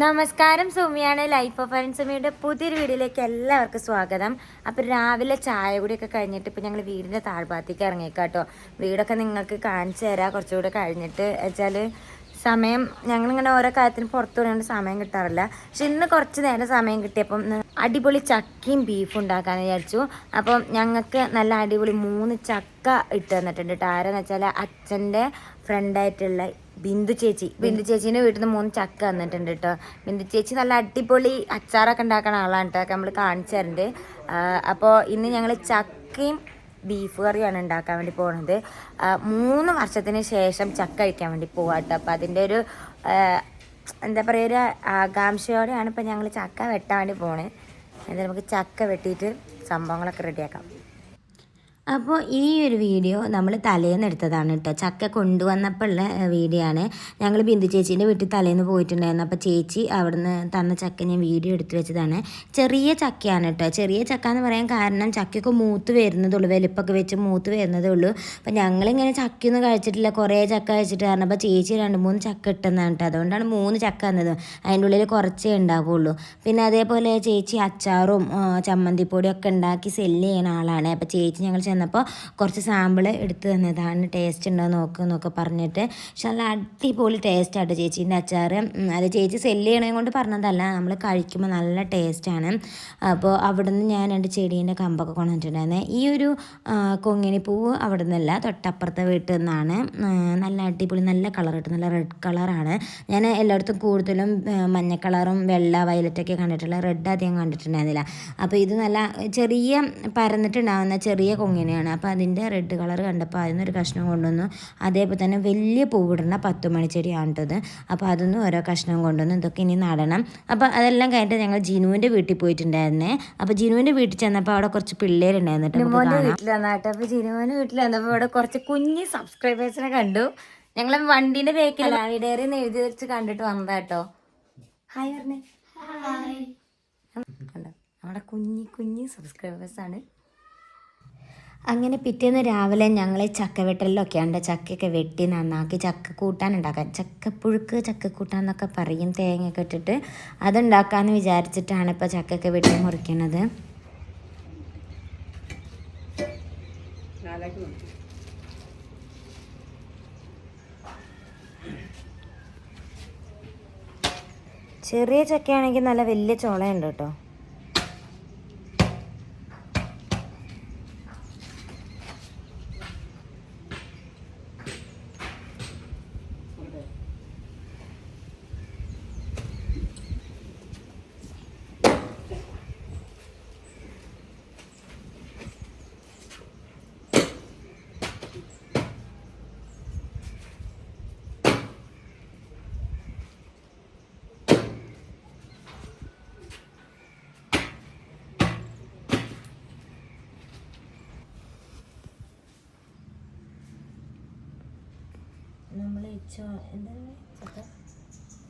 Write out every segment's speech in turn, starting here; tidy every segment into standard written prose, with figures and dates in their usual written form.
നമസ്കാരം, സുമിയാണ്. Life of സുമിയുടെ പുതിയൊരു വീഡിയോയിലേക്ക് എല്ലാവർക്കും സ്വാഗതം. അപ്പോൾ രാവിലെ ചായ കൂടിയൊക്കെ കഴിഞ്ഞിട്ട് ഇപ്പോൾ ഞങ്ങൾ വീടിൻ്റെ താഴ്ഭാഗത്തേക്ക് ഇറങ്ങിയേക്കാട്ടോ. വീടൊക്കെ നിങ്ങൾക്ക് കാണിച്ചു തരാം കുറച്ചുകൂടെ കഴിഞ്ഞിട്ട്. വെച്ചാൽ സമയം ഞങ്ങളിങ്ങനെ ഓരോ കാര്യത്തിന് പുറത്തു പോകാണ്ട് സമയം കിട്ടാറില്ല. പക്ഷെ ഇന്ന് കുറച്ച് നേരം സമയം കിട്ടിയപ്പം അടിപൊളി ചക്കയും ബീഫും ഉണ്ടാക്കാമെന്ന് വിചാരിച്ചു. അപ്പം ഞങ്ങൾക്ക് നല്ല അടിപൊളി 3 ചക്ക ഇട്ട് തന്നിട്ടുണ്ട് കേട്ടോ. ആരെന്ന് വെച്ചാൽ അച്ഛൻ്റെ ഫ്രണ്ടായിട്ടുള്ള ബിന്ദു ചേച്ചീൻ്റെ വീട്ടിൽ നിന്ന് 3 ചക്ക തന്നിട്ടുണ്ട് കേട്ടോ. ബിന്ദു ചേച്ചി നല്ല അടിപൊളി അച്ചാറൊക്കെ ഉണ്ടാക്കുന്ന ആളാണ് കേട്ടോ. നമ്മൾ കാണിച്ചു തരുന്നുണ്ട്. അപ്പോൾ ഇന്ന് ഞങ്ങൾ ചക്കയും ബീഫ് കറിയാണ് ഉണ്ടാക്കാൻ വേണ്ടി പോകുന്നത്. 3 വർഷത്തിന് ശേഷം ചക്ക കഴിക്കാൻ വേണ്ടി പോവാം കേട്ടോ. അപ്പോൾ അതിൻ്റെ ഒരു എന്താ പറയുക, ഒരു ആകാംക്ഷയോടെയാണ് ഇപ്പോൾ ഞങ്ങൾ ചക്ക വെട്ടാൻ വേണ്ടി പോണത്. എന്തായാലും നമുക്ക് ചക്ക വെട്ടിയിട്ട് സംഭവങ്ങളൊക്കെ റെഡിയാക്കാം. അപ്പോൾ ഈ ഒരു വീഡിയോ നമ്മൾ തലേന്ന് എടുത്തതാണ് കേട്ടോ. ചക്ക കൊണ്ടുവന്നപ്പോൾ ഉള്ള വീഡിയോ ആണ്. ഞങ്ങൾ ബിന്ദു ചേച്ചീൻ്റെ വീട്ടിൽ തലേന്ന് പോയിട്ടുണ്ടായിരുന്നു. അപ്പോൾ ചേച്ചി അവിടുന്ന് തന്ന ചക്ക ഞാൻ വീഡിയോ എടുത്ത് വെച്ചതാണ്. ചെറിയ ചക്കയാണ് കേട്ടോ. ചെറിയ ചക്ക എന്ന് പറയാൻ കാരണം ചക്കയൊക്കെ മൂത്ത് വരുന്നതുള്ളൂ, വലിപ്പൊക്കെ വെച്ച് മൂത്ത് വരുന്നതേ ഉള്ളൂ. അപ്പോൾ ഞങ്ങളിങ്ങനെ ചക്കയൊന്നും കഴിച്ചിട്ടില്ല, കുറേ ചക്ക കഴിച്ചിട്ട് കാരണം. അപ്പോൾ ചേച്ചി 2-3 ചക്ക ഇട്ടെന്നാണ് കേട്ടോ. അതുകൊണ്ടാണ് 3 ചക്ക തന്നത്. അതിൻ്റെ ഉള്ളിൽ കുറച്ചേ ഉണ്ടാവുള്ളൂ. പിന്നെ അതേപോലെ ചേച്ചി അച്ചാറും ചമ്മന്തിപ്പൊടിയൊക്കെ ഉണ്ടാക്കി സെല്ല് ചെയ്യുന്ന ആളാണ്. അപ്പോൾ ചേച്ചി ഞങ്ങൾ ചെന്നപ്പോൾ കുറച്ച് സാമ്പിൾ എടുത്ത് തന്നതാണ്. ടേസ്റ്റ് ഉണ്ടോ നോക്കുന്നൊക്കെ പറഞ്ഞിട്ട്. പക്ഷെ നല്ല അടിപൊളി ടേസ്റ്റായിട്ട് ചേച്ചീൻ്റെ അച്ചാർ. അത് ചേച്ചി സെല്ല് ചെയ്യണേ കൊണ്ട് പറഞ്ഞതല്ല, നമ്മൾ കഴിക്കുമ്പോൾ നല്ല ടേസ്റ്റാണ്. അപ്പോൾ അവിടെ നിന്ന് ഞാൻ 2 ചെടീൻ്റെ കമ്പൊക്കെ കൊണ്ടുവന്നിട്ടുണ്ടായിരുന്നത്. ഈ ഒരു കൊങ്ങിണിപ്പൂവ് അവിടെ നിന്നല്ല, തൊട്ടപ്പുറത്തെ വീട്ടിൽ നിന്നാണ്. നല്ല അടിപൊളി, നല്ല കളർ കിട്ടും, നല്ല റെഡ് കളറാണ്. ഞാൻ എല്ലായിടത്തും കൂടുതലും മഞ്ഞ കളറും വെള്ള വയലറ്റൊക്കെ കണ്ടിട്ടുള്ള, റെഡ് അധികം കണ്ടിട്ടുണ്ടായിരുന്നില്ല. അപ്പോൾ ഇത് നല്ല ചെറിയ പരന്നിട്ടുണ്ടാകുന്ന ചെറിയ കൊങ്ങിനെയാണ്. അപ്പോൾ അതിൻ്റെ റെഡ് കളർ കണ്ടപ്പോൾ അതിനൊരു കഷ്ണം കൊണ്ടുവന്നു. അതേപോലെ തന്നെ വലിയ പൂവിടുന്ന 10 മണിച്ചെടിയാണ് കേട്ടത്. അപ്പോൾ അതൊന്നും ഓരോ കഷ്ണം കൊണ്ടുവന്നു. ഇതൊക്കെ ഇനി നടണം. അപ്പോൾ അതെല്ലാം കഴിഞ്ഞിട്ട് ഞങ്ങൾ ജിനുവിൻ്റെ വീട്ടിൽ പോയിട്ടുണ്ടായിരുന്നേ. അപ്പോൾ ജിനുവിൻ്റെ വീട്ടിൽ ചെന്നപ്പോൾ അവിടെ കുറച്ച് പിള്ളേരുണ്ടായിരുന്നു കേട്ടോ. വീട്ടിൽ വന്നാട്ടെ. അപ്പോൾ ജിനുവിൻ്റെ വീട്ടിൽ വന്നപ്പോൾ അവിടെ കുറച്ച് കുഞ്ഞ് സബ്സ്ക്രൈബേഴ്സിനെ കണ്ടു. ഞങ്ങൾ വണ്ടീൻ്റെ ബേക്കിൽ ഡയറി എഴുതി വെച്ച് കണ്ടിട്ട് വന്നതാട്ടോ. ഹായ് പറഞ്ഞേ. കണ്ടോ, നമ്മുടെ കുഞ്ഞി സബ്സ്ക്രൈബേഴ്സാണ്. അങ്ങനെ പിറ്റേന്ന് രാവിലെ ഞങ്ങൾ ചക്കവെട്ടലിലൊക്കെ ഉണ്ട്. ചക്കയൊക്കെ വെട്ടി നന്നാക്കി ചക്ക കൂട്ടാൻ ഉണ്ടാക്കാൻ, ചക്കപ്പുഴുക്ക് ചക്കക്കൂട്ടാൻ എന്നൊക്കെ പറയും, തേങ്ങയൊക്കെ ഇട്ടിട്ട് അതുണ്ടാക്കാമെന്ന് വിചാരിച്ചിട്ടാണ് ഇപ്പോൾ ചക്കയൊക്കെ വെട്ടി മുറിക്കുന്നത്. ചെറിയ ചക്കയാണെങ്കിൽ നല്ല വലിയ ചോളയുണ്ട് കേട്ടോ.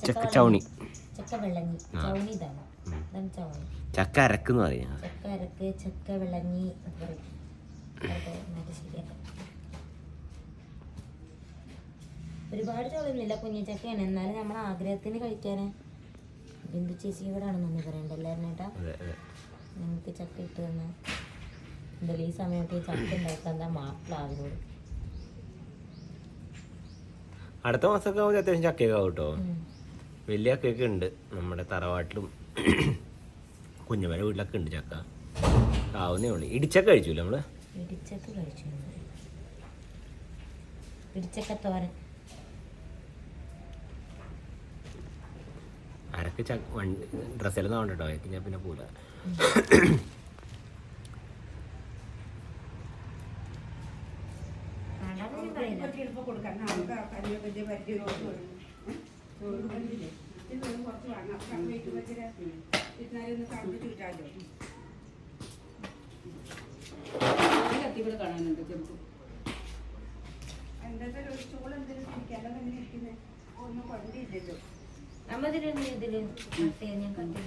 ചക്ക ചവണി, ചക്ക വെള്ളങ്ങി, ചവണി ഇതാണ്. ചവണി ചക്ക അരക്കെന്ന് പറയാം. ചക്ക അരക്ക്, ചക്ക വെള്ളങ്ങി പറയും. ഒരുപാട് ചോളൊന്നുമില്ല, കുഞ്ഞു ചക്കയാണ്. എന്നാലും നമ്മൾ ആഗ്രഹത്തിന് കഴിക്കാന്. ബിന്ദു ചേച്ചിയോടാണ് നന്ദി പറയണ്ട എല്ലാവരും കേട്ടാ. ഞങ്ങൾക്ക് ചക്ക ഇട്ട് തന്നെ എന്തായാലും ഈ സമയത്ത് ചക്ക ഉണ്ടാക്കാൻ എന്താ മാപ്പിളാവിനോട്. അടുത്ത മാസമൊക്കെ ആവുമ്പോൾ അത്യാവശ്യം ചക്കയൊക്കെ ആവും കേട്ടോ. വലിയ ചക്കയൊക്കെ ഉണ്ട് നമ്മുടെ തറവാട്ടിലും കുഞ്ഞുമല വീട്ടിലൊക്കെ ഉണ്ട് ചക്ക. ആവുന്നേ ഉള്ളു. ഇടിച്ചക്ക കഴിച്ചില്ല നമ്മള്. ഇടിച്ചക്ക കഴിച്ചു. ഇടിച്ചക്ക തോരൻ അരക്ക് ഡ്രസ്സെല്ലാം വേണ്ട കേട്ടോ. ഞാൻ പിന്നെ പോലെ ഞാൻ കണ്ടു.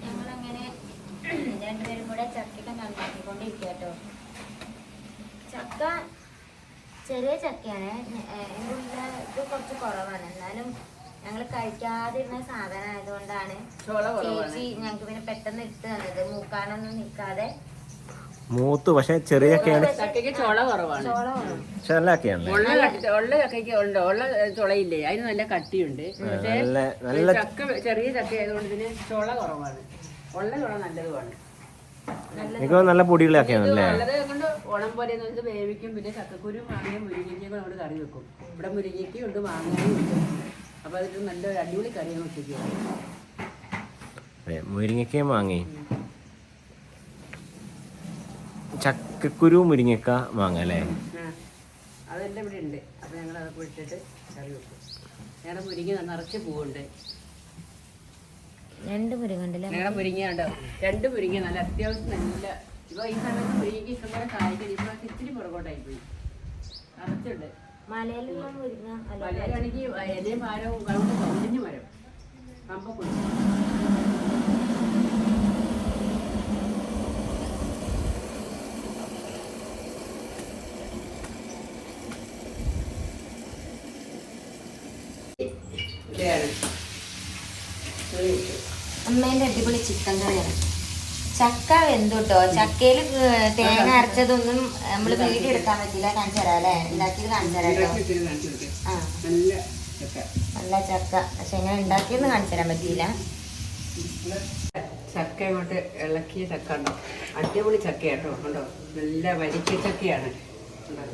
ഞങ്ങളങ്ങനെ 2 പേരും കൂടെ ചക്കയൊക്കെ നന്നാക്കിക്കൊണ്ടിരിക്കുക കേട്ടോ. ചക്ക ചെറിയ ചക്കയാണ്. എൻ്റെ ഉള്ളിൽ ഇത് കുറച്ച് കുറവാണ്. എന്നാലും ഞങ്ങൾ കഴിക്കാതിരുന്ന സാധനം ആയതുകൊണ്ടാണ് ചേച്ചി ഞങ്ങൾക്ക് പിന്നെ പെട്ടെന്ന് ഇട്ട് തന്നത്. മൂക്കാനൊന്നും നിൽക്കാതെ മൂത്ത് പക്ഷെ ചെറിയ ചക്കയാണ്. ചക്കയ്ക്ക് ചുള കുറവാണ്. പക്ഷെ നല്ല ചക്കയാണ്. ഉള്ള ചക്കയ്ക്ക് ഉണ്ട്, ഉള്ള ചുളയില്ലേ അതിന് നല്ല കട്ടിയുണ്ട്. പക്ഷേ ചക്ക ചെറിയ ചക്ക ആയതുകൊണ്ട് ഇതിന് ചുള കുറവാണ്. ഉള്ള ചുള നല്ലതുമാണ്. എനിക്ക് നല്ല പൊടിയുള്ള ചക്കയാണല്ലേ. ഉള്ളത് കൊണ്ട് ഓണം പോലെ വേവിക്കും. പിന്നെ ചക്കക്കുരു മാങ്ങയും മുരിങ്ങയ്ക്കും നമ്മൾ കറി വെക്കും. ഇവിടെ മുരിങ്ങയ്ക്കും ഉണ്ട്, മാങ്ങയും ഉണ്ട്. അപ്പൊ അതിന് നല്ലൊരു അടിപൊളി കറിയാണ് ഉച്ചയ്ക്ക്. മുരിങ്ങയ്ക്കയും മാങ്ങി, ചക്കക്കുരു മുരിങ്ങക്ക മാങ്ങ അല്ലേ. അതെല്ലാം ഇവിടെ ഉണ്ട്. അപ്പൊ ഞങ്ങൾ അതൊക്കെ ഇട്ടിട്ട് കറി വെക്കും. ഞങ്ങളുടെ മുരിങ്ങ നിറച്ച് പൂവുണ്ട്. 2 മുരിങ്ങ ഉണ്ടല്ലേ. ഞങ്ങളുടെ മുരിങ്ങ ഉണ്ടോ, 2 മുരിങ്ങ നല്ല അത്യാവശ്യം നല്ല. ഇപ്പൊ ഈ സമയത്ത് മുരിങ്ങയ്ക്ക് ഇഷ്ടംപോലെ കായ്ക്കൽ. ഇപ്പൊ ഇത്തിരി പുറകോട്ടായി പോയി. നിറച്ചുണ്ട്. മലയിലുള്ള മുരിങ്ങ മലയാണെങ്കിൽ എലയും ഭാരവും കൊണ്ട് കൗലിഞ്ഞ് മരം കമ്പക്കുണ്ട്. അമ്മേന്റെ അടിപൊളി ചിക്കൻ കറിയാണ്. ചക്ക വെന്തുട്ടോ. ചക്കയിൽ തേങ്ങ അരച്ചതൊന്നും നമ്മള് വീഡിയോ എടുക്കാൻ പറ്റില്ല. കാണിച്ചു തരാം അല്ലേ, ഉണ്ടാക്കിയത് കാണിച്ചു തരാം കേട്ടോ. ആ നല്ല ചക്ക. പക്ഷെ എങ്ങനെ ഉണ്ടാക്കിയെന്ന് കാണിച്ചു തരാൻ പറ്റിയില്ല. ചക്ക ഇങ്ങോട്ട് ഇളക്കിയ ചക്ക ഉണ്ടോ, അടിപൊളി ചക്ക കേട്ടോ. ഉണ്ടോ, നല്ല വരിക്ക ചക്കയാണ്.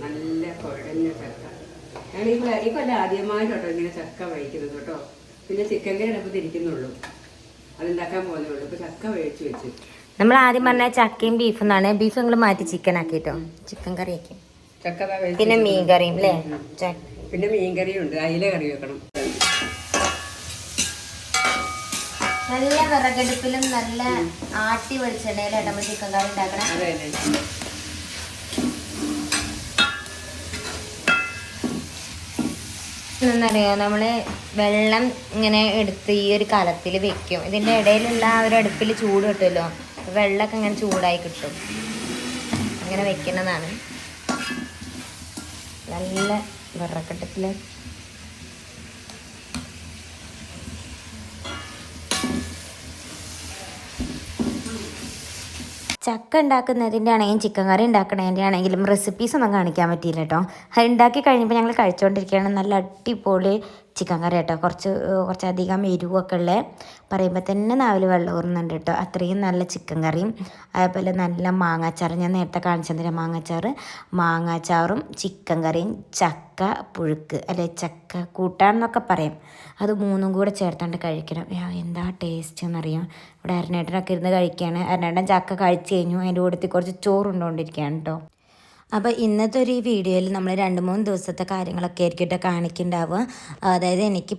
നല്ല കുഴഞ്ഞ ചക്ക. ഞങ്ങൾ ഈ കൊല്ലം ആദ്യമായിട്ടോ ഇങ്ങനെ ചക്ക വഹിക്കുന്നത് കേട്ടോ. പിന്നെ ചിക്കൻ കറി അടുപ്പത്ത് ഇരിക്കുന്നുള്ളൂ, അതുണ്ടാക്കാൻ പോകുന്നേ ഉള്ളൂ. ഇപ്പൊ ചക്ക വേവിച്ച് വെച്ചു. നമ്മൾ ആദ്യം പറഞ്ഞ ചക്കയും ബീഫും എന്നാണ്. ബീഫ് നിങ്ങൾ മാറ്റി ചിക്കൻ ആക്കിട്ടോ, ചിക്കൻ കറി ആക്കി. ചക്ക പിന്നെ മീൻ കറിയും അല്ലേ. പിന്നെ മീൻ കറിയും ഉണ്ട്. അയില കറി വെക്കണം. നല്ല വിറകടുപ്പിലും നല്ല ആട്ടി വെളിച്ചെണ്ണയിലാണ് നമ്മൾ ചിക്കൻ കറി ഉണ്ടാക്കണം. അതെ. എന്നറിയോ, നമ്മള് വെള്ളം ഇങ്ങനെ എടുത്ത് ഈ ഒരു കലത്തിൽ വെക്കും. ഇതിന്റെ ഇടയിലുള്ള ആ ഒരു അടുപ്പിൽ ചൂട് കിട്ടുമല്ലോ, വെള്ളമൊക്കെ ഇങ്ങനെ ചൂടായി കിട്ടും. അങ്ങനെ വെക്കുന്നതാണ്. നല്ല വിറകടുപ്പില് ചക്ക ഉണ്ടാക്കുന്നതിൻ്റെ ആണെങ്കിലും ചിക്കൻ കറി ഉണ്ടാക്കുന്നതിൻ്റെ ആണെങ്കിലും റെസിപ്പീസ് ഒന്നും കാണിക്കാൻ പറ്റിയില്ല കേട്ടോ. അത് ഉണ്ടാക്കി കഴിഞ്ഞപ്പോൾ ഞങ്ങൾ കഴിച്ചുകൊണ്ടിരിക്കുകയാണ്. നല്ല അടിപൊളി ചിക്കൻ കറി കേട്ടോ. കുറച്ചധികം എരിവൊക്കെ ഉള്ള, പറയുമ്പോൾ തന്നെ നാവിൽ വെള്ളം ഊറുന്നുണ്ട് കേട്ടോ. അത്രയും നല്ല ചിക്കൻ കറിയും അതേപോലെ നല്ല മാങ്ങാച്ചാറ്. ഞാൻ നേരത്തെ കാണിച്ചു തന്നില്ല മാങ്ങാച്ചാറും ചിക്കൻ കറിയും ചക്ക പുഴുക്ക് അല്ലെ ചക്ക കൂട്ടാന്നൊക്കെ പറയും. അത് 3ഉം കൂടെ ചേർത്താണ്ട് കഴിക്കണം. എന്താ ടേസ്റ്റ് എന്നറിയാം. ഇവിടെ അരനേട്ടനൊക്കെ ഇരുന്ന് കഴിക്കുകയാണ്. അരനേട്ടൻ ചക്ക കഴിച്ച് കഴിഞ്ഞു. അതിൻ്റെ കൂട്ടത്തിൽ കുറച്ച് ചോറുണ്ടോണ്ടിരിക്കുകയാണ് കേട്ടോ. അപ്പോൾ ഇന്നത്തെ ഒരു ഈ വീഡിയോയിൽ നമ്മൾ 2-3 ദിവസത്തെ കാര്യങ്ങളൊക്കെ ആയിരിക്കും കാണിക്കുന്നുണ്ടാവുക. അതായത് എനിക്ക്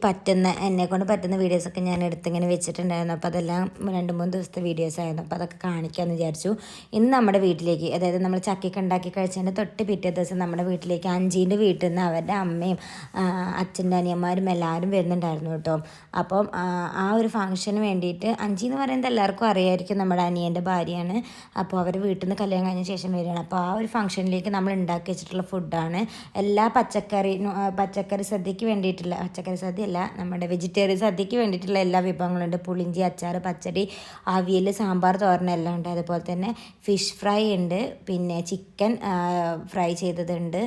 എന്നെക്കൊണ്ട് പറ്റുന്ന വീഡിയോസൊക്കെ ഞാൻ എടുത്തിങ്ങനെ വെച്ചിട്ടുണ്ടായിരുന്നു. അപ്പോൾ അതെല്ലാം 2-3 ദിവസത്തെ വീഡിയോസ് ആയിരുന്നു. അപ്പോൾ അതൊക്കെ കാണിക്കാമെന്ന് വിചാരിച്ചു. ഇന്ന് നമ്മുടെ വീട്ടിലേക്ക്, അതായത് നമ്മൾ ചക്കയൊക്കെ ഉണ്ടാക്കി കഴിച്ചതിൻ്റെ തൊട്ട് പിറ്റേ ദിവസം നമ്മുടെ വീട്ടിലേക്ക് അഞ്ചീൻ്റെ വീട്ടിൽ നിന്ന് അവരുടെ അമ്മയും അച്ഛൻ്റെ അനിയന്മാരും എല്ലാവരും വരുന്നുണ്ടായിരുന്നു കേട്ടോ. അപ്പം ആ ഒരു ഫംഗ്ഷന് വേണ്ടിയിട്ട്, അഞ്ചി എന്ന് പറയുന്നത് എല്ലാവർക്കും അറിയായിരിക്കും, നമ്മുടെ അനിയൻ്റെ ഭാര്യയാണ്. അപ്പോൾ അവർ വീട്ടിൽ നിന്ന് കല്യാണം കഴിഞ്ഞ ശേഷം വരികയാണ്. അപ്പോൾ ആ ഒരു ഫംഗ്ഷനിലേക്ക് നമ്മൾ ഉണ്ടാക്കി വെച്ചിട്ടുള്ള ഫുഡാണ്. എല്ലാ പച്ചക്കറി സദ്യക്ക് വേണ്ടിയിട്ടുള്ള, പച്ചക്കറി സദ്യ അല്ല, നമ്മുടെ വെജിറ്റേറിയൻ സദ്യക്ക് വേണ്ടിയിട്ടുള്ള എല്ലാ വിഭവങ്ങളുണ്ട്. പുളിഞ്ചി, അച്ചാർ, പച്ചടി, അവിയൽ, സാമ്പാർ, തോരൻ എല്ലാം ഉണ്ട്. അതുപോലെ തന്നെ ഫിഷ് ഫ്രൈ ഉണ്ട്, പിന്നെ ചിക്കൻ ഫ്രൈ ചെയ്തതുണ്ട്.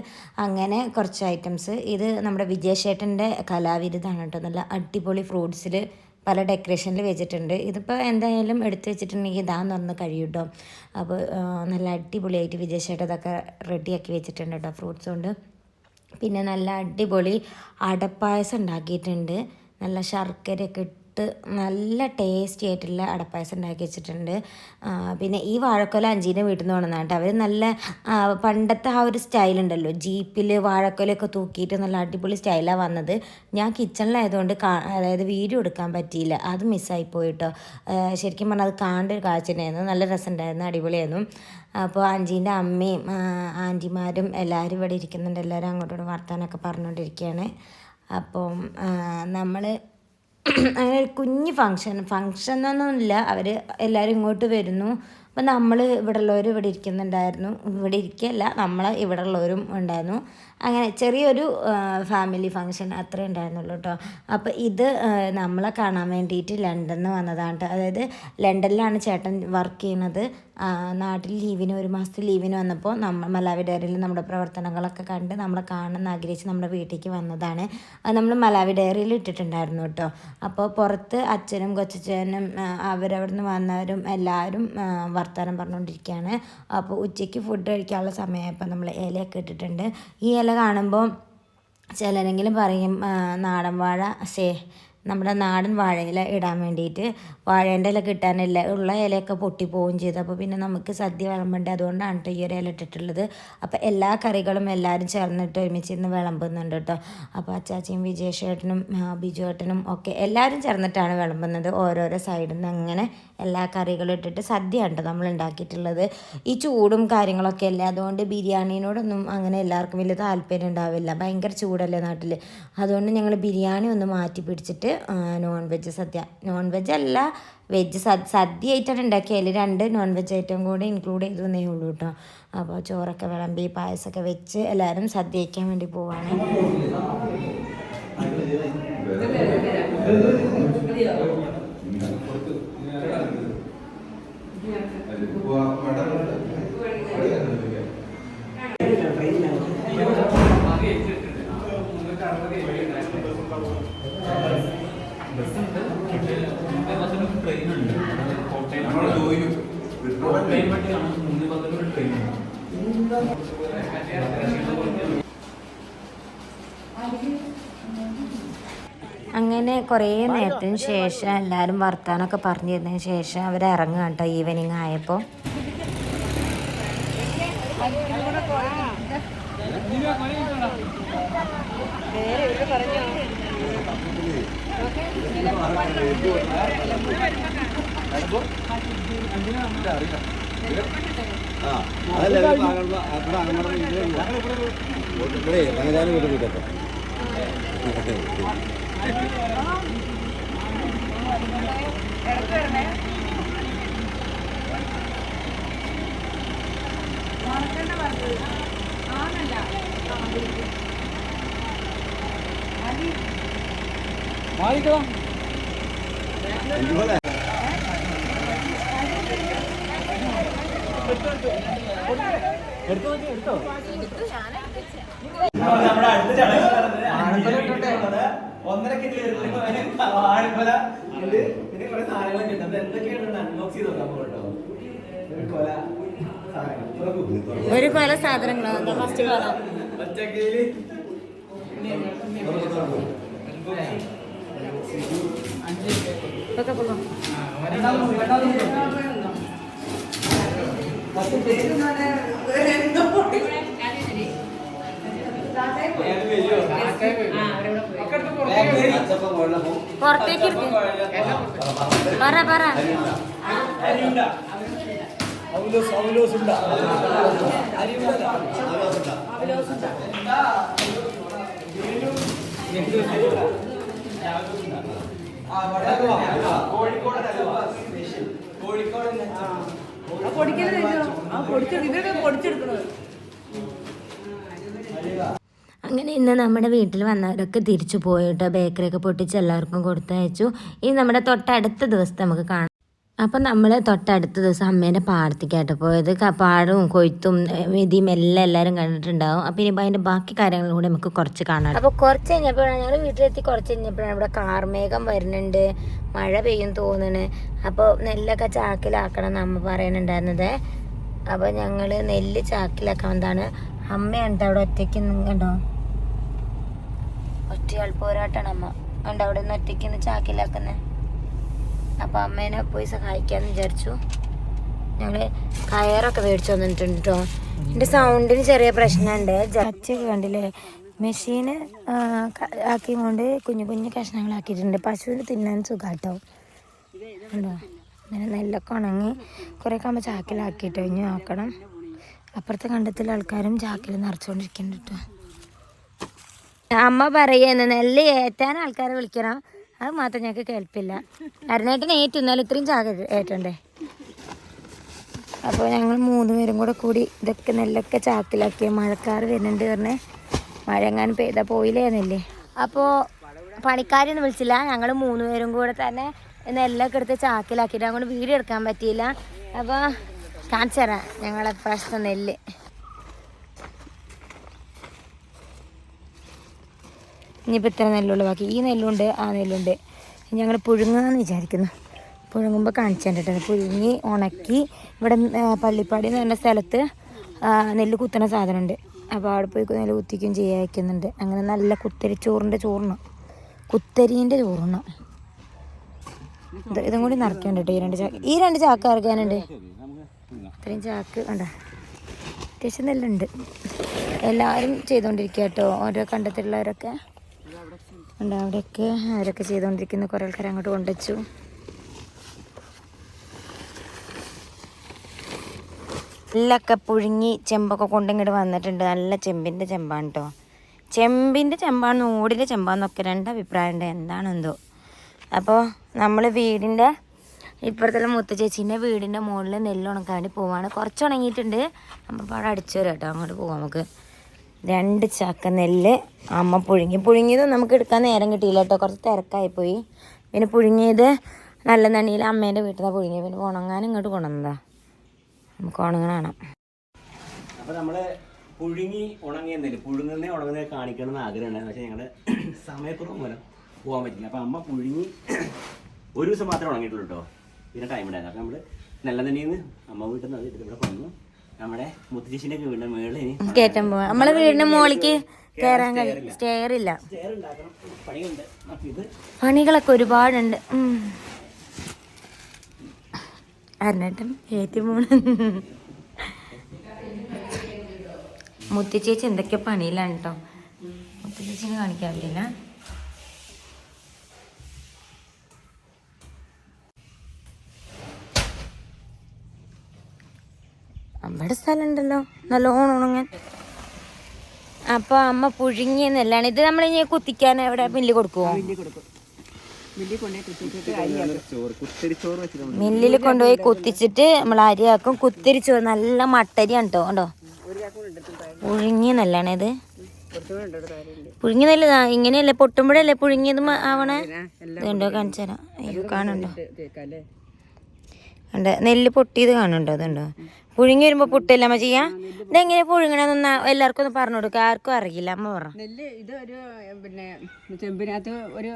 അങ്ങനെ കുറച്ച് ഐറ്റംസ്. ഇത് നമ്മുടെ വിജയശേട്ടൻ്റെ കലാവിരുദ്ധാണ് കേട്ടോ. നല്ല അടിപൊളി ഫ്രൂട്ട്സിൽ പല ഡെക്കറേഷനിൽ വെച്ചിട്ടുണ്ട്. ഇതിപ്പോൾ എന്തായാലും എടുത്ത് വെച്ചിട്ടുണ്ടെങ്കിൽ ഇതാന്ന് പറഞ്ഞ് കഴിയും കേട്ടോ. അപ്പോൾ നല്ല അടിപൊളിയായിട്ട് വിജയശേട്ടൻ ഇതൊക്കെ റെഡിയാക്കി വെച്ചിട്ടുണ്ട് കേട്ടോ, ഫ്രൂട്ട്സ് കൊണ്ട്. പിന്നെ നല്ല അടിപൊളി അടപ്പായസം ഉണ്ടാക്കിയിട്ടുണ്ട്. നല്ല ശർക്കരയൊക്കെ ഇട്ട് നല്ല ടേസ്റ്റി ആയിട്ടുള്ള അടപ്പായസം ഉണ്ടാക്കി വെച്ചിട്ടുണ്ട്. പിന്നെ ഈ വാഴക്കൊല അഞ്ചീൻ്റെ വീട്ടിൽ നിന്ന് കൊണ്ടുവന്നാണ് കേട്ടോ. അവർ നല്ല പണ്ടത്തെ ആ ഒരു സ്റ്റൈലുണ്ടല്ലോ, ജീപ്പിൽ വാഴക്കൊലയൊക്കെ തൂക്കിയിട്ട് നല്ല അടിപൊളി സ്റ്റൈലാണ് വന്നത്. ഞാൻ കിച്ചണിലായതുകൊണ്ട് അതായത് വീഡിയോ എടുക്കാൻ പറ്റിയില്ല, അത് മിസ്സായി പോയിട്ടോ. ശരിക്കും പറഞ്ഞാൽ അത് കാണേണ്ട ഒരു കാഴ്ച ഉണ്ടായിരുന്നു. നല്ല രസമുണ്ടായിരുന്നു, അടിപൊളിയായിരുന്നു. അപ്പോൾ അഞ്ചീൻ്റെ അമ്മയും ആൻറ്റിമാരും എല്ലാവരും ഇവിടെ ഇരിക്കുന്നുണ്ട്. എല്ലാവരും അങ്ങോട്ടും വർത്താനമൊക്കെ പറഞ്ഞുകൊണ്ടിരിക്കുകയാണ്. അപ്പം നമ്മൾ അങ്ങനെ ഒരു കുഞ്ഞ് ഫങ്ഷനൊന്നുമില്ല. അവർ എല്ലാവരും ഇങ്ങോട്ട് വരുന്നു. അപ്പം നമ്മൾ ഇവിടെ ഉള്ളവരും ഇവിടെ ഇരിക്കുന്നുണ്ടായിരുന്നു. ഇവിടെ ഇരിക്കുകയല്ല, നമ്മൾ ഇവിടെ ഉള്ളവരും ഉണ്ടായിരുന്നു. അങ്ങനെ ചെറിയൊരു ഫാമിലി ഫങ്ഷൻ അത്രേ ഉണ്ടായിരുന്നുള്ളൂ കേട്ടോ. അപ്പോൾ ഇത് നമ്മളെ കാണാൻ വേണ്ടിയിട്ട് ലണ്ടനിൽ നിന്ന് വന്നതാണ് കേട്ടോ. അതായത് ലണ്ടനിലാണ് ചേട്ടൻ വർക്ക് ചെയ്യുന്നത്. നാട്ടിൽ ലീവിന് 1 മാസത്തെ ലീവിന് വന്നപ്പോൾ മലാവി ഡയറിയിൽ നമ്മുടെ പ്രവർത്തനങ്ങളൊക്കെ കണ്ട് നമ്മളെ കാണണമെന്ന് ആഗ്രഹിച്ച് നമ്മുടെ വീട്ടിലേക്ക് വന്നതാണ്. അത് നമ്മൾ മലാവി ഡയറിയിൽ ഇട്ടിട്ടുണ്ടായിരുന്നു കേട്ടോ. അപ്പോൾ പുറത്ത് അച്ഛനും കൊച്ചച്ഛനും അവരവിടുന്ന് വന്നവരും എല്ലാവരും വർത്തമാനം പറഞ്ഞുകൊണ്ടിരിക്കുകയാണ്. അപ്പോൾ ഉച്ചയ്ക്ക് ഫുഡ് കഴിക്കാനുള്ള സമയമായപ്പോൾ നമ്മൾ ഇലയൊക്കെ ഇട്ടിട്ടുണ്ട്. ഈ ഇല കാണുമ്പോൾ ചിലരെങ്കിലും പറയും നാടൻ വാഴ നമ്മുടെ നാടൻ വാഴയില ഇടാൻ വേണ്ടിയിട്ട്. വാഴേൻ്റെ ഇല കിട്ടാനില്ല, ഉള്ള ഇലയൊക്കെ പൊട്ടിപ്പോവുകയും ചെയ്തു. അപ്പോൾ പിന്നെ നമുക്ക് സദ്യ വിളമ്പുണ്ട്, അതുകൊണ്ടാണ് കേട്ടോ ഈ ഒരു ഇല ഇട്ടിട്ടുള്ളത്. അപ്പോൾ എല്ലാ കറികളും എല്ലാവരും ചേർന്നിട്ട് ഒരുമിച്ച് ഇന്ന് വിളമ്പുന്നുണ്ട് കേട്ടോ. അപ്പോൾ അച്ചാച്ചിയും വിജയേഷേട്ടനും ബിജു ഏട്ടനും ഒക്കെ എല്ലാവരും ചേർന്നിട്ടാണ് വിളമ്പുന്നത്. ഓരോരോ സൈഡിൽ നിന്ന് അങ്ങനെ എല്ലാ കറികളും ഇട്ടിട്ട് സദ്യയാണ് കേട്ടോ നമ്മൾ ഉണ്ടാക്കിയിട്ടുള്ളത്. ഈ ചൂടും കാര്യങ്ങളൊക്കെ അല്ലേ, അതുകൊണ്ട് ബിരിയാണീനോടൊന്നും അങ്ങനെ എല്ലാവർക്കും വലിയ താല്പര്യം ഉണ്ടാവില്ല. ഭയങ്കര ചൂടല്ലേ നാട്ടിൽ. അതുകൊണ്ട് ഞങ്ങൾ ബിരിയാണി ഒന്ന് മാറ്റി പിടിച്ചിട്ട് നോൺ വെജ് സദ്യ, നോൺ വെജ് അല്ല വെജ് സദ്യ ആയിട്ടാണ് ഉണ്ടാക്കിയതിൽ 2 നോൺ വെജ് ഐറ്റം കൂടി ഇൻക്ലൂഡ് ചെയ്തു എന്നേ ഉള്ളൂ കേട്ടോ. അപ്പോൾ ചോറൊക്കെ വിളമ്പി പായസമൊക്കെ വെച്ച് എല്ലാവരും സദ്യ കഴിക്കാൻ വേണ്ടി പോവാണ്. അങ്ങനെ കുറേ നേരത്തിന് ശേഷം എല്ലാവരും വർത്താനമൊക്കെ പറഞ്ഞിരുന്നതിന് ശേഷം അവർ ഇറങ്ങുക കേട്ടോ. ഈവനിങ് ആയപ്പോൾ നമ്മുടെ അടുത്ത ചടങ്ങ് 1.5 കിലോ വാഴപ്പല ഉണ്ട്. പിന്നെ കുറെ സാധനങ്ങളൊക്കെ ഉണ്ട്. അത് എന്തൊക്കെയാണ് അൺബോക്സ് ചെയ്ത് നോക്കാൻ പോകട്ടോ. ഒരു കൊല സാധനങ്ങളോ ഫസ്റ്റ് പച്ചക്കയില് പുറത്തേക്ക് പറ പറ അങ്ങനെ ഇന്ന് നമ്മുടെ വീട്ടിൽ വന്നവരൊക്കെ തിരിച്ചു പോയി കേട്ടോ. ബേക്കറിയൊക്കെ പൊട്ടിച്ച് എല്ലാവർക്കും കൊടുത്തയച്ചു. ഇനി നമ്മുടെ തൊട്ടടുത്ത ദിവസത്തെ നമുക്ക് കാണാം. അപ്പം നമ്മൾ തൊട്ടടുത്ത ദിവസം അമ്മേൻ്റെ പാടത്തേക്കായിട്ട് പോയത്. പാടവും കൊയ്ത്തും വിധിയും എല്ലാം എല്ലാവരും കണ്ടിട്ടുണ്ടാവും. അപ്പം ഇനി അതിൻ്റെ ബാക്കി കാര്യങ്ങളും കൂടെ നമുക്ക് കുറച്ച് കാണാം. അപ്പോൾ കുറച്ച് കഴിഞ്ഞപ്പോഴാണ് ഞങ്ങൾ വീട്ടിലെത്തി. കുറച്ച് കഴിഞ്ഞപ്പോഴാണ് ഇവിടെ കാർമേഘം വരുന്നുണ്ട്, മഴ പെയ്യും തോന്നുന്നു. അപ്പോൾ നെല്ലൊക്കെ ചാക്കിലാക്കണം എന്ന് അമ്മ പറയുന്നുണ്ടായിരുന്നത്. അപ്പോൾ ഞങ്ങൾ നെല്ല് ചാക്കിലാക്കാൻ എന്താണ് അമ്മയുണ്ട് അവിടെ ഒറ്റയ്ക്ക് കണ്ടോ, ഒറ്റയാൾ പോരാട്ടാണ് അമ്മ. ഉണ്ട് അവിടെ നിന്ന് ഒറ്റയ്ക്ക് നിന്ന് ചാക്കിലാക്കുന്നത്. അപ്പം അമ്മേനെ പോയി സഹായിക്കാമെന്ന് വിചാരിച്ചു. ഞങ്ങൾ കയറൊക്കെ മേടിച്ചു വന്നിട്ടുണ്ട് കേട്ടോ. എൻ്റെ സൗണ്ടിന് ചെറിയ പ്രശ്നമുണ്ട്. ജച്ചൊക്കെ കണ്ടില്ലേ, മെഷീന് ആക്കിക്കൊണ്ട് കുഞ്ഞു കുഞ്ഞു കഷ്ണങ്ങളാക്കിയിട്ടുണ്ട്. പശുവിന് തിന്നാൻ സുഖാട്ടോ. ഉണ്ടോ അങ്ങനെ നെല്ലൊക്കെ ഉണങ്ങി കുറേ ആകുമ്പോൾ ചാക്കിലാക്കിയിട്ട് ഇനി നോക്കണം. അപ്പുറത്തെ കണ്ടത്തിലെ ആൾക്കാരും ചാക്കിൽ നിറച്ചുകൊണ്ടിരിക്കുന്നുണ്ട് കേട്ടോ. അമ്മ പറയുന്നത് നെല്ല് ഏറ്റാൻ ആൾക്കാരെ വിളിക്കണം, അത് മാത്രം ഞങ്ങൾക്ക് കേൾപ്പില്ല. അരനേട്ടൻ ഏറ്റുന്നാലും ഇത്രയും ചാക ഏറ്റണ്ടേ. അപ്പോൾ ഞങ്ങൾ 3 പേരും കൂടി ഇതൊക്കെ നെല്ലൊക്കെ ചാക്കിലാക്കി. മഴക്കാർ വരുന്നുണ്ട് പറഞ്ഞേ മഴ എങ്ങാനും പെയ്താൽ പോയില്ലേന്നില്ലേ. അപ്പോൾ പണിക്കാരൊന്നും വിളിച്ചില്ല, ഞങ്ങൾ 3 പേരും കൂടെ തന്നെ നെല്ലൊക്കെ എടുത്ത് ചാക്കിലാക്കിയിട്ട് അങ്ങോട്ട് വീഡിയോ എടുക്കാൻ പറ്റിയില്ല. അപ്പോൾ കാണിച്ചു തരാം ഞങ്ങളെ പ്രാവശ്യത്തെ നെല്ല്. ഇനിയിപ്പോൾ ഇത്ര നെല്ലുള്ളൂ, ബാക്കി ഈ നെല്ലുണ്ട് ആ നെല്ലുണ്ട്. ഞങ്ങൾ പുഴുങ്ങാന്ന് വിചാരിക്കുന്നു. പുഴുങ്ങുമ്പോൾ കാണിച്ചു തന്നിട്ടുണ്ട്. പുഴുങ്ങി ഉണക്കി ഇവിടെ പള്ളിപ്പാടി എന്ന് പറഞ്ഞ സ്ഥലത്ത് നെല്ല് കുത്തുന്ന സാധനമുണ്ട്. അപ്പോൾ അവിടെ പോയി നെല്ല് കുത്തിക്കും ചെയ്യാക്കുന്നുണ്ട്. അങ്ങനെ നല്ല കുത്തരി ചോറിൻ്റെ ചോറിന്, കുത്തരീൻ്റെ ചോറിന്. ഇതും കൂടി നിറയ്ക്കാനുണ്ട് കേട്ടോ. ഈ രണ്ട് ചാക്ക് ഇറക്കാനുണ്ട്. ഇത്രയും ചാക്ക് വേണ്ട, അത്യാവശ്യം നെല്ലുണ്ട്. എല്ലാവരും ചെയ്തുകൊണ്ടിരിക്കുക കേട്ടോ, ഓരോ കണ്ടത്തിലുള്ളവരൊക്കെ ഉണ്ട്. അവിടെയൊക്കെ അവരൊക്കെ ചെയ്തുകൊണ്ടിരിക്കുന്ന കുറേ ആൾക്കാർ അങ്ങോട്ട് കൊണ്ടുവച്ചു. നെല്ലൊക്കെ പുഴുങ്ങി ചെമ്പൊക്കെ കൊണ്ടിങ്ങോട്ട് വന്നിട്ടുണ്ട്. നല്ല ചെമ്പിൻ്റെ ചെമ്പാണ് കേട്ടോ. ചെമ്പിൻ്റെ ചെമ്പാണ് ഓടിൻ്റെ ചെമ്പാന്നൊക്കെ രണ്ടഭിപ്രായമുണ്ട്, എന്താണെന്തോ. അപ്പോൾ നമ്മൾ വീടിൻ്റെ ഇപ്പുറത്തുള്ള മുത്ത ചേച്ചീൻ്റെ വീടിൻ്റെ മുകളിൽ നെല്ല് ഉണക്കാൻ വേണ്ടി പോവാണ്. കുറച്ച് ഉണങ്ങിയിട്ടുണ്ട്. നമ്മൾ പാടെ അടിച്ചു വരാം കേട്ടോ, അങ്ങോട്ട് പോവാം. നമുക്ക് 2 ചാക്ക നെല്ല് അമ്മ പുഴുങ്ങിയത് നമുക്ക് എടുക്കാൻ നേരം കിട്ടിയില്ല കേട്ടോ, കുറച്ച് തിരക്കായിപ്പോയി. പിന്നെ പുഴുങ്ങിയത് നല്ല നണിയിൽ അമ്മേൻ്റെ വീട്ടിൽ നിന്ന് പുഴുങ്ങിയത്. പിന്നെ ഉണങ്ങാൻ ഇങ്ങോട്ട് കൊണ്ടുവന്നതാ, നമുക്ക് ഉണങ്ങണം. അപ്പോൾ നമ്മൾ പുഴുങ്ങി ഉണങ്ങിയെന്നില്ല, ഉണങ്ങുന്നത് കാണിക്കണമെന്ന് ആഗ്രഹമുണ്ടായിരുന്നു. പക്ഷേ ഞങ്ങളുടെ സമയക്കുറവ് മൂലം പോകാൻ പറ്റില്ല. അപ്പോൾ അമ്മ പുഴുങ്ങി ഒരു ദിവസം മാത്രമേ ഉണങ്ങിയിട്ടുള്ളൂ കേട്ടോ, പിന്നെ ടൈം ഉണ്ടായിരുന്നു. അപ്പോൾ നമ്മൾ നല്ല തന്നെയെന്ന് അമ്മ വീട്ടിൽ നിന്ന് അത് ഇവിടെ കൊണ്ടു നമ്മുടെ മുത്തശ്ശിൻ്റെ വീടിൻ്റെ മേളിൽ കയറ്റാൻ പോവാം. നമ്മളെ വീടിൻ്റെ മുകളിലേക്ക് കയറാൻ കഴിയും, സ്റ്റെയർ ഇല്ല. പണികളൊക്കെ ഒരുപാടുണ്ട്. അരനേട്ടൻ കയറ്റി പോണ മുത്തശ്ശേച്ചി എന്തൊക്കെ പണിയിലാണ് കേട്ടോ. മുത്തശ്ശേച്ചിനെ കാണിക്കാൻ പറ്റില്ല. അവിടെ സ്ഥലം ഉണ്ടല്ലോ നല്ലോണം ഉണങ്ങാൻ. അപ്പോൾ അമ്മ പുഴുങ്ങിയ നെല്ലാണ് ഇത്. നമ്മളിനി കുത്തിക്കാൻ എവിടെ മില്ല് കൊടുക്കുമോ? മില്ലിൽ കൊണ്ടുപോയി കുത്തിച്ചിട്ട് നമ്മൾ അരിയാക്കും. കുത്തിരിച്ചോ നല്ല മട്ടരിയാണ് കേട്ടോ. കണ്ടോ, പുഴുങ്ങിയ നെല്ലാണ് ഇത്. പുഴുങ്ങിയ നെല്ല് ഇങ്ങനെയല്ലേ പൊട്ടുമ്പോഴല്ലേ പുഴുങ്ങിയത് ആവണേ. ഇതുണ്ടോ, കാണിച്ചു തരാം. അയ്യോ, കാണുന്നുണ്ടോ? ഉണ്ട്, നെല്ല് പൊട്ടിയത് കാണുന്നുണ്ടോ? അതുണ്ടോ? പുഴുങ്ങി വരുമ്പോൾ പൊട്ടില്ല അമ്മ ചെയ്യാം. ഇതെങ്ങനെ പുഴുങ്ങണമെന്ന് എല്ലാവർക്കും ഒന്ന് പറഞ്ഞു കൊടുക്കുക, ആർക്കും അറിയില്ല. അമ്മ പറ. നെല്ല് ഇത് ഒരു പിന്നെ ചെമ്പിനകത്ത് ഒരു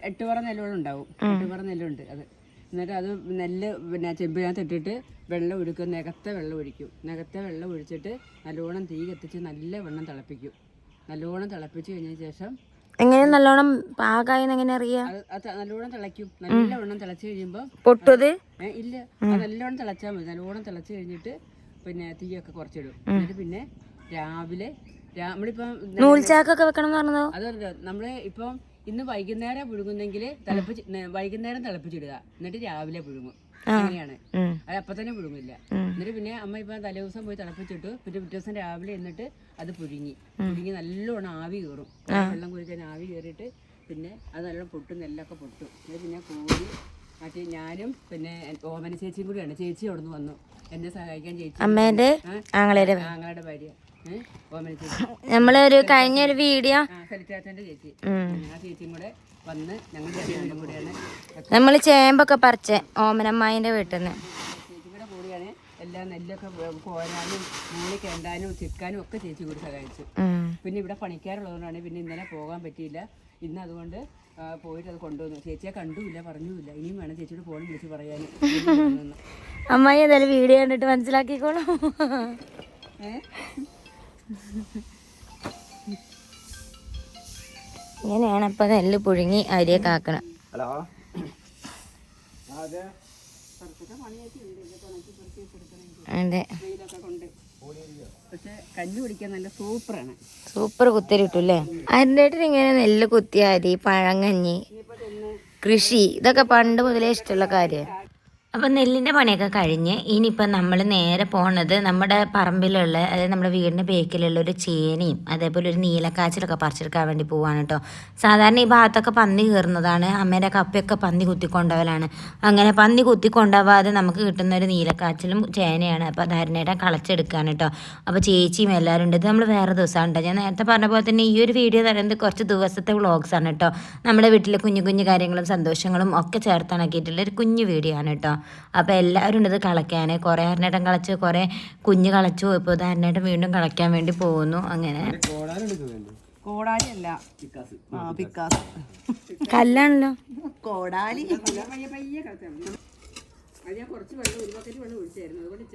8 പറ നെല്ലുകളുണ്ടാവും. 8 പറ നെല്ലുണ്ട് അത്. എന്നിട്ട് അത് നെല്ല് പിന്നെ ചെമ്പിനകത്ത് ഇട്ടിട്ട് വെള്ളം ഒഴിക്കും. നികത്തെ വെള്ളം ഒഴിക്കും. നികത്തെ വെള്ളം ഒഴിച്ചിട്ട് നല്ലോണം തീ കത്തിച്ച് നല്ല വെള്ളം തിളപ്പിക്കും. നല്ലോണം തിളപ്പിച്ച് കഴിഞ്ഞതിന് ശേഷം എങ്ങനെ നല്ലോണം പാകായെന്ന് എങ്ങനെ അറിയാം? അത് നല്ലോണം തിളയ്ക്കും. നല്ലവണ്ണം തിളച്ച് കഴിയുമ്പോൾ പൊട്ടത് ഇല്ല, അത് നല്ലോണം തിളച്ചാൽ മതി. നല്ലോണം തിളച്ച് കഴിഞ്ഞിട്ട് പിന്നെ തീയൊക്കെ കുറച്ചിടും. എന്നിട്ട് പിന്നെ രാവിലെ നമ്മളിപ്പം നൂൽച്ചാക്കൊക്കെ വെക്കണം എന്ന് പറഞ്ഞതോ? അതല്ല, നമ്മള് ഇപ്പം ഇന്ന് വൈകുന്നേരം പുഴുങ്ങുന്നെങ്കിൽ വൈകുന്നേരം തിളപ്പിച്ചിടുക. എന്നിട്ട് രാവിലെ പുഴുങ്ങും. അങ്ങനെയാണ്. അത് അപ്പൊ തന്നെ പുഴുങ്ങില്ല. എന്നിട്ട് പിന്നെ അമ്മ ഇപ്പൊ തലേ ദിവസം പോയി തിളപ്പിച്ചിട്ടു. പിന്നെ പിറ്റേ ദിവസം രാവിലെ എന്നിട്ട് അത് പുഴുങ്ങി നല്ലോണം ആവി കയറും. വെള്ളം കുഴിക്കാൻ ആവി കയറിയിട്ട് പിന്നെ അത് നല്ലോണം പൊട്ടും, നെല്ലൊക്കെ പൊട്ടും. എന്നിട്ട് പിന്നെ കോരി മറ്റേ ഞാനും പിന്നെ ഓമന ചേച്ചിയും കൂടിയാണ്. ചേച്ചി അവിടെ നിന്ന് വന്നു എന്നെ സഹായിക്കാൻ. ചേച്ചി അമ്മേന്റെ ആങ്ങളുടെ ഭാര്യ ഓമന ചേച്ചി. നമ്മളൊരു കഴിഞ്ഞൊരു വീഡിയോ സരിറ്റാച്ചന്റെ ചേച്ചി, ആ ചേച്ചിയും കൂടെ വന്ന് ഞങ്ങൾ രണ്ടും കൂടെയാണ് നമ്മൾ ചേമ്പൊക്കെ പറിച്ചേ ഓമനമ്മായിന്റെ വീട്ടിൽ നിന്ന്. ചേച്ചി കൂടെ കൂടിയാണ് എല്ലാ നെല്ലൊക്കെ കോരാനും മൂളി കേണ്ടാനും ചിക്കാനും ഒക്കെ ചേച്ചി കൂടി സഹായിച്ചു. പിന്നെ ഇവിടെ പണിക്കാരുള്ളതുകൊണ്ടാണ് പിന്നെ ഇന്നലെ പോകാൻ പറ്റിയില്ല. ഇന്ന് അതുകൊണ്ട് പോയിട്ട് അത് കൊണ്ടുവന്നു. ചേച്ചിയെ കണ്ടുമില്ല, പറഞ്ഞുമില്ല. ഇനിയും വേണം ചേച്ചിയോട് ഫോൺ വിളിച്ച് പറയാൻ. അമ്മായി എന്തായാലും വീഡിയോ കണ്ടിട്ട് മനസ്സിലാക്കിക്കോളൂ. ഇങ്ങനെയാണ് ഇപ്പൊ നെല്ല് പുഴുങ്ങി അരിയൊക്കെ ആക്കണം. ഹലോ, അതെ, പക്ഷെ കഞ്ഞി കുടിക്കാൻ നല്ല സൂപ്പറാണ്. സൂപ്പർ കുത്തരി കിട്ടൂല്ലേ? അതിൻ്റെ ഇങ്ങനെ നെല്ല് കുത്തിയ അരി, പഴങ്കഞ്ഞി, കൃഷി, ഇതൊക്കെ പണ്ട് മുതലേ ഇഷ്ടമുള്ള കാര്യം. അപ്പം നെല്ലിൻ്റെ പണിയൊക്കെ കഴിഞ്ഞ് ഇനിയിപ്പം നമ്മൾ നേരെ പോണത് നമ്മുടെ പറമ്പിലുള്ള അതായത് നമ്മുടെ വീടിൻ്റെ ബേക്കിലുള്ള ഒരു ചേനയും അതേപോലെ ഒരു നീലക്കാച്ചിലൊക്കെ പറിച്ചെടുക്കാൻ വേണ്ടി പോവാണ് കേട്ടോ. സാധാരണ ഈ ഭാഗത്തൊക്കെ പന്നി കയറുന്നതാണ്. അമ്മേൻ്റെ കപ്പയൊക്കെ പന്നി കുത്തിക്കൊണ്ടുപോകലാണ്. അങ്ങനെ പന്നി കുത്തിക്കൊണ്ടുപോകാതെ നമുക്ക് കിട്ടുന്ന ഒരു നീലക്കാച്ചിലും ചേനയാണ്. അപ്പോൾ ധാരണയുടെ കളച്ചെടുക്കുകയാണ് കേട്ടോ. അപ്പോൾ ചേച്ചിയും എല്ലാവരും ഉണ്ട്. ഇത് നമ്മൾ വേറെ ദിവസമാണ് കേട്ടോ. ഞാൻ നേരത്തെ പറഞ്ഞ പോലെ തന്നെ ഈ ഒരു വീഡിയോ തരുന്നത് കുറച്ച് ദിവസത്തെ വ്ളോഗ്സാണ് കേട്ടോ. നമ്മുടെ വീട്ടിലെ കുഞ്ഞു കുഞ്ഞു കാര്യങ്ങളും സന്തോഷങ്ങളും ഒക്കെ ചേർത്തിണക്കിയിട്ടുള്ള ഒരു കുഞ്ഞു വീഡിയോ ആണ് കേട്ടോ. അപ്പോൾ എല്ലാവരും ഉണ്ട് ഇത് കളയ്ക്കാൻ. കുറേ അരനേട്ടം കളച്ചു, കുറേ കുഞ്ഞ് കളച്ചു. ഇപ്പോൾ ഇത് അരനേട്ടം വീണ്ടും കളയ്ക്കാൻ വേണ്ടി പോകുന്നു. അങ്ങനെ കോടാലിയല്ല, പിക്കാസ് കല്ലാണല്ലോ കോടാലി. അത് ഞാൻ കുറച്ച് വെള്ളം, ഒരു ബക്കറ്റ് വെള്ളം ഒഴിച്ചായിരുന്നു. അതുകൊണ്ട്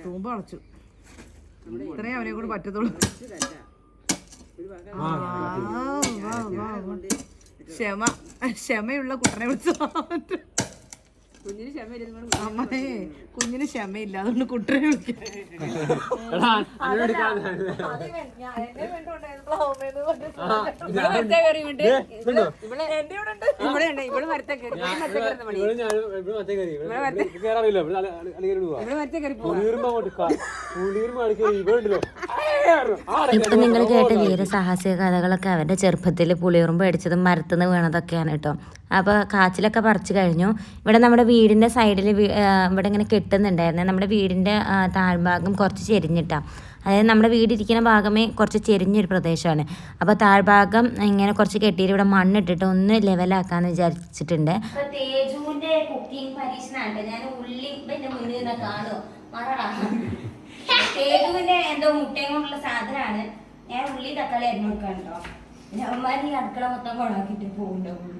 തൂമ്പ് കളച്ചു. ഇത്രയും അവരെ കൂടെ പറ്റത്തുള്ളൂ. ക്ഷമയുള്ള കുട്ടനെ വിളിച്ചു. അമ്മേ കുഞ്ഞിന് ക്ഷമയില്ല, അതുകൊണ്ട് കുട്ടനെ വിളിക്കാം. ഇപ്പം നിങ്ങൾ കേട്ട വീരസാഹസിക കഥകളൊക്കെ അവരുടെ ചെറുപ്പത്തിൽ പുളിയുറുമ്പ് അടിച്ചതും മരത്തുനിന്ന് വീണതൊക്കെയാണ് കേട്ടോ. അപ്പോൾ കാച്ചിലൊക്കെ പറിച്ചു കഴിഞ്ഞു. ഇവിടെ നമ്മുടെ വീടിൻ്റെ സൈഡിൽ ഇവിടെ ഇങ്ങനെ കെട്ടുന്നുണ്ടായിരുന്നു. നമ്മുടെ വീടിൻ്റെ താഴ്ഭാഗം കുറച്ച് ചെരിഞ്ഞിട്ടാണ്. അതായത് നമ്മുടെ വീടിരിക്കുന്ന ഭാഗമേ കുറച്ച് ചെരിഞ്ഞൊരു പ്രദേശമാണ്. അപ്പോൾ താഴ്ഭാഗം ഇങ്ങനെ കുറച്ച് കെട്ടിയിട്ട് ഇവിടെ മണ്ണിട്ടിട്ട് ഒന്ന് ലെവലാക്കാന്ന് വിചാരിച്ചിട്ടുണ്ട്. തേജുവിൻ്റെ കുക്കിംഗ് പരീക്ഷണമാണ്. ഞാൻ ഉള്ളി മുന്നിൽ കാണുമോ തേജുവിൻ്റെ എന്തോ മുട്ടയും കൊണ്ടുള്ള സാധനമാണ്. ഞാൻ ഉള്ളി തക്കാളി അരിഞ്ഞു കൊടുക്കാൻ കേട്ടോ. അമ്മമാർ ഈ അടുക്കള മൊത്തം കൊണ്ടാക്കിയിട്ട് പോകുന്നുണ്ടാവും.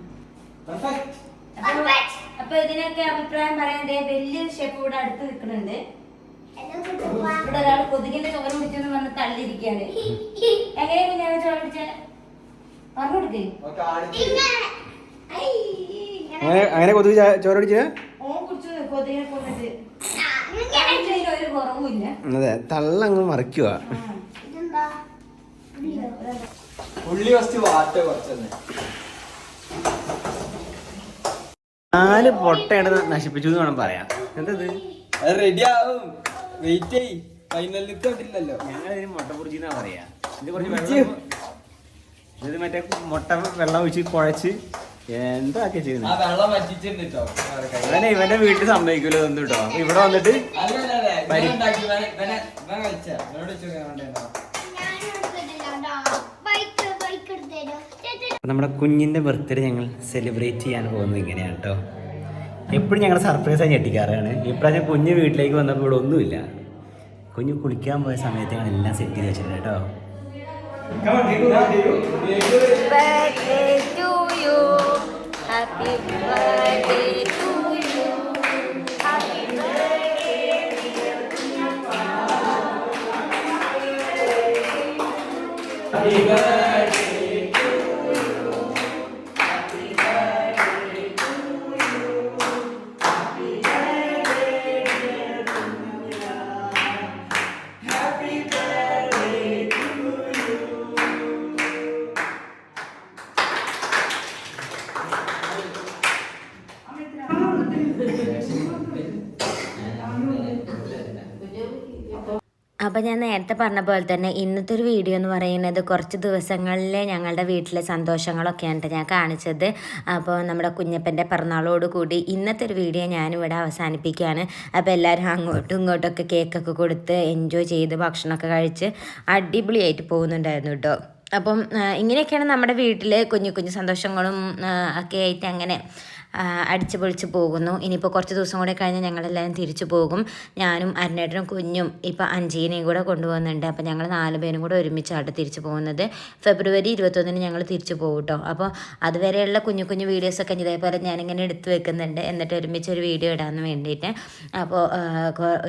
അപ്പൊ ഇതിനൊക്കെ അഭിപ്രായം പറയാൻ വലിയൊരു ഷെഫ് ഇവിടെ അടുത്ത് നിൽക്കുന്നുണ്ട്. ഇവിടെ ഒരാൾ കൊതുകിന്റെ ചോര പിടിച്ചെന്ന് പറഞ്ഞ് തള്ളിയിരിക്കുകയാണ്. എങ്ങനെയാ കുഞ്ഞാവെ ചോര പിടിച്ച പറഞ്ഞു കൊടുക്കേ. അങ്ങനെ കൊതുക് ചോര പിടിച്ച ഓൻ കുടിച്ചു കൊതുകിനെ കൊണ്ടിട്ട് ഒരു കുറവുമില്ല. അതെ, തള്ളങ്ങ് മറിക്കുക. ഉള്ളി ഫസ്റ്റ് വാട്ട കുറച്ചെന്ന് 4 പൊട്ടയാണ് നശിപ്പിച്ചു എന്ന് വേണം പറയാം. എന്തത് റെഡി ആവും, വെയിറ്റ് ചെയ്. ഫൈനലിത്തോട്ടില്ലല്ലോ, ഞങ്ങൾ ഇതിന് മുട്ട പൊറിച്ചിന്നാ പറയാ. ഇത് കുറച്ച് വെള്ളം, ഇത് മറ്റേ മുട്ട വെള്ളം ഒഴിച്ച് കുഴച്ച് എന്താക്കിയ ചെയ്യുന്നത്. ആ വെള്ളം വറ്റിച്ചിട്ടോ. അങ്ങനെ ഇവന്റെ വീട്ടിൽ സമ്മതിക്കൂല ഇതൊന്നും കേട്ടോ. ഇവിടെ വന്നിട്ട് നമ്മുടെ കുഞ്ഞിന്റെ ബർത്ത്ഡേ ഞങ്ങൾ സെലിബ്രേറ്റ് ചെയ്യാൻ പോകുന്നത് ഇങ്ങനെയാണ് കേട്ടോ. എപ്പോഴും ഞങ്ങൾ സർപ്രൈസ് ആയി ഞെട്ടിക്കാറാണ്. ഇപ്രാവശ്യം കുഞ്ഞ് വീട്ടിലേക്ക് വന്നപ്പോൾ ഇവിടെ ഒന്നുമില്ല. കുഞ്ഞ് കുളിക്കാൻ പോയ സമയത്ത് ഞങ്ങൾ എല്ലാം സെറ്റ് ചെയ്ത് വെച്ചിട്ടുണ്ട് കേട്ടോ. Happy birthday to you. Happy birthday dear Kunyappa. Happy birthday to you. Happy birthday to you. Happy birthday dear Kunyappa. Happy birthday to you. അപ്പോൾ ഞാൻ നേരത്തെ പറഞ്ഞ പോലെ തന്നെ ഇന്നത്തെ ഒരു വീഡിയോ എന്ന് പറയുന്നത് കുറച്ച് ദിവസങ്ങളിലെ ഞങ്ങളുടെ വീട്ടിലെ സന്തോഷങ്ങളൊക്കെയാണ് ഞാൻ കാണിച്ചത്. അപ്പോൾ നമ്മുടെ കുഞ്ഞപ്പൻ്റെ പിറന്നാളോട് കൂടി ഇന്നത്തെ ഒരു വീഡിയോ ഞാനിവിടെ അവസാനിപ്പിക്കുകയാണ്. അപ്പോൾ എല്ലാവരും അങ്ങോട്ടും ഇങ്ങോട്ടൊക്കെ കേക്കൊക്കെ കൊടുത്ത് എൻജോയ് ചെയ്ത് ഭക്ഷണമൊക്കെ കഴിച്ച് അടിപൊളിയായിട്ട് പോകുന്നുണ്ടായിരുന്നു കേട്ടോ. അപ്പം ഇങ്ങനെയൊക്കെയാണ് നമ്മുടെ വീട്ടിൽ കുഞ്ഞു കുഞ്ഞു സന്തോഷങ്ങളും ഒക്കെ ആയിട്ട് അങ്ങനെ അടിച്ചു പൊളിച്ച് പോകുന്നു. ഇനിയിപ്പോൾ കുറച്ച് ദിവസം കൂടെ കഴിഞ്ഞ് ഞങ്ങളെല്ലാവരും തിരിച്ചു പോകും. ഞാനും അരുണേട്ടനും കുഞ്ഞും ഇപ്പോൾ അഞ്ചീനെയും കൂടെ കൊണ്ടുപോകുന്നുണ്ട്. അപ്പോൾ ഞങ്ങൾ 4 പേരും കൂടെ ഒരുമിച്ചായിട്ട് തിരിച്ചു പോകുന്നത്. ഫെബ്രുവരി 21 ഞങ്ങൾ തിരിച്ചു പോകും കേട്ടോ. അപ്പോൾ അതുവരെയുള്ള കുഞ്ഞു കുഞ്ഞു വീഡിയോസൊക്കെ ഇതേപോലെ ഞാനിങ്ങനെ എടുത്ത് വെക്കുന്നുണ്ട്, എന്നിട്ട് ഒരുമിച്ച് ഒരു വീഡിയോ ഇടാൻ വേണ്ടിയിട്ട്. അപ്പോൾ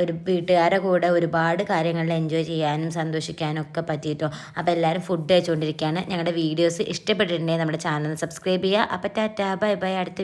ഒരു വീട്ടുകാരുടെ കൂടെ ഒരുപാട് കാര്യങ്ങളിൽ എൻജോയ് ചെയ്യാനും സന്തോഷിക്കാനും ഒക്കെ പറ്റിയിട്ടോ. അപ്പോൾ എല്ലാവരും ഫുഡ് കഴിച്ചുകൊണ്ടിരിക്കുകയാണ്. ഞങ്ങളുടെ വീഡിയോസ് ഇഷ്ടപ്പെട്ടിട്ടുണ്ടെങ്കിൽ നമ്മുടെ ചാനൽ സബ്സ്ക്രൈബ് ചെയ്യുക. അപ്പോൾ ടാറ്റാ, ബൈ ബൈ. അടുത്ത